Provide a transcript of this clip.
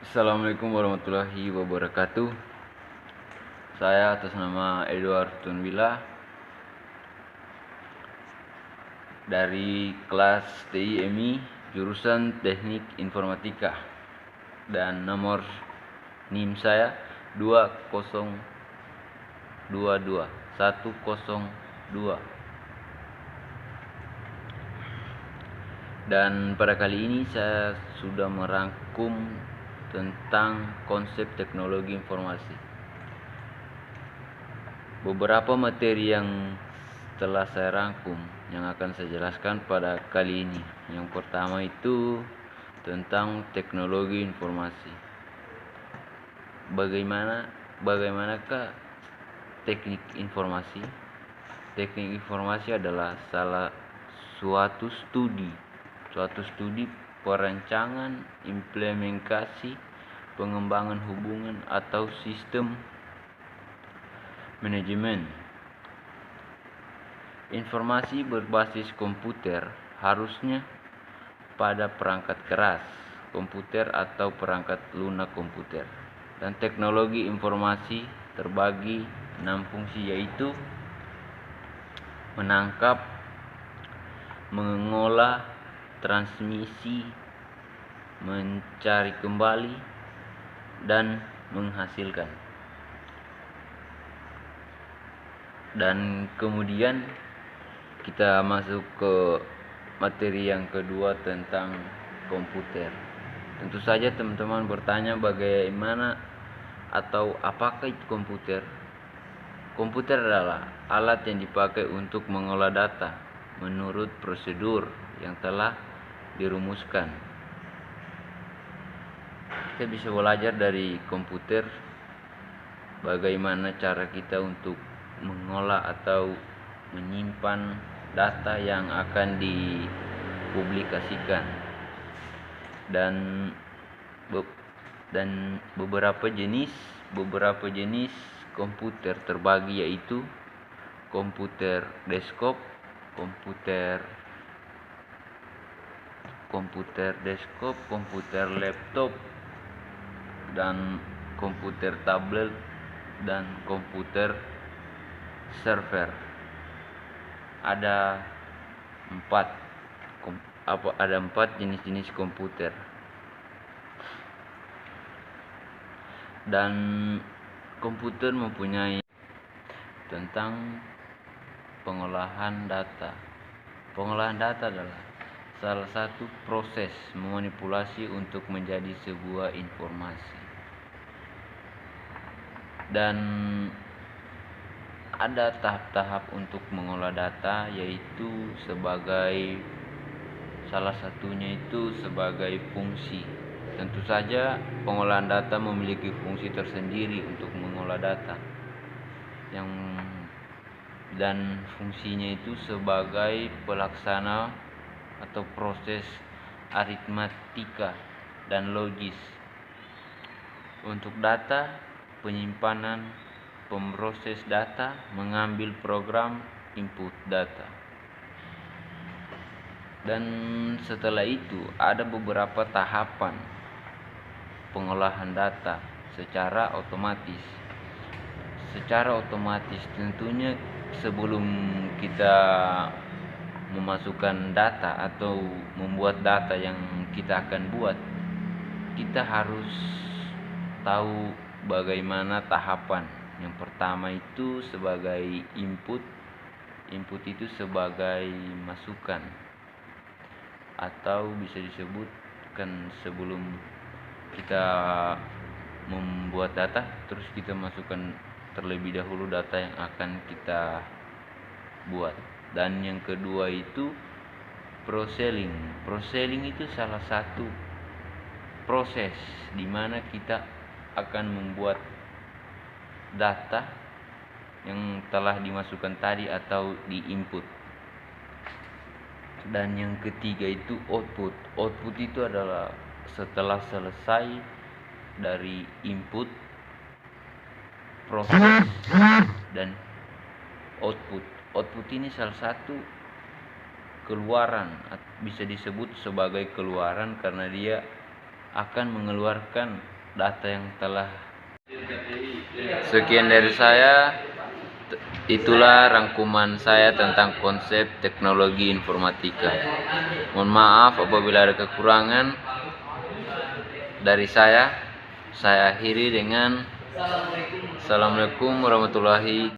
Assalamualaikum warahmatullahi wabarakatuh. Saya atas nama Edward Tunwila dari kelas TIMI jurusan Teknik Informatika, dan nomor NIM saya 2022102. Dan pada kali ini saya sudah merangkum tentang konsep teknologi informasi. Beberapa materi yang telah saya rangkum yang akan saya jelaskan pada kali ini. Yang pertama itu tentang teknologi informasi. Bagaimanakah teknik informasi? Teknik informasi adalah suatu studi perancangan, implementasi, pengembangan hubungan atau sistem manajemen. Informasi berbasis komputer harusnya pada perangkat keras komputer atau perangkat lunak komputer. Dan teknologi informasi terbagi 6 fungsi, yaitu menangkap, mengolah, transmisi, mencari kembali, dan menghasilkan. Dan kemudian kita masuk ke materi yang kedua tentang komputer. Tentu saja teman-teman bertanya bagaimana atau apakah itu komputer? Komputer adalah alat yang dipakai untuk mengolah data menurut prosedur yang telah dirumuskan. Kita bisa belajar dari komputer bagaimana cara kita untuk mengolah atau menyimpan data yang akan dipublikasikan, dan beberapa jenis komputer terbagi, yaitu komputer desktop, komputer laptop, dan komputer tablet, dan komputer server. Ada empat jenis komputer, dan komputer mempunyai tentang pengolahan data. Pengolahan data adalah salah satu proses memanipulasi untuk menjadi sebuah informasi. Dan ada tahap-tahap untuk mengolah data, yaitu salah satunya itu sebagai fungsi. Tentu saja pengolahan data memiliki fungsi tersendiri untuk mengolah data, dan fungsinya itu sebagai pelaksana atau proses aritmatika dan logis untuk data, penyimpanan, pemroses data, mengambil program, input data. Dan setelah itu ada beberapa tahapan pengolahan data secara otomatis. Tentunya sebelum kita memasukkan data atau membuat data yang kita akan buat, kita harus tahu bagaimana tahapan. Yang pertama itu sebagai input itu sebagai masukan, atau bisa disebutkan sebelum kita membuat data, terus kita masukkan terlebih dahulu data yang akan kita buat. Dan yang kedua itu proselling. Proselling itu salah satu proses di mana kita akan membuat data yang telah dimasukkan tadi atau di input. Dan yang ketiga itu output. Output itu adalah setelah selesai dari input, proses, dan output. Output ini salah satu keluaran, bisa disebut sebagai keluaran karena dia akan mengeluarkan data yang telah. Sekian dari saya. Itulah rangkuman saya tentang konsep teknologi informatika. Mohon maaf apabila ada kekurangan dari saya. Saya akhiri dengan Assalamualaikum warahmatullahi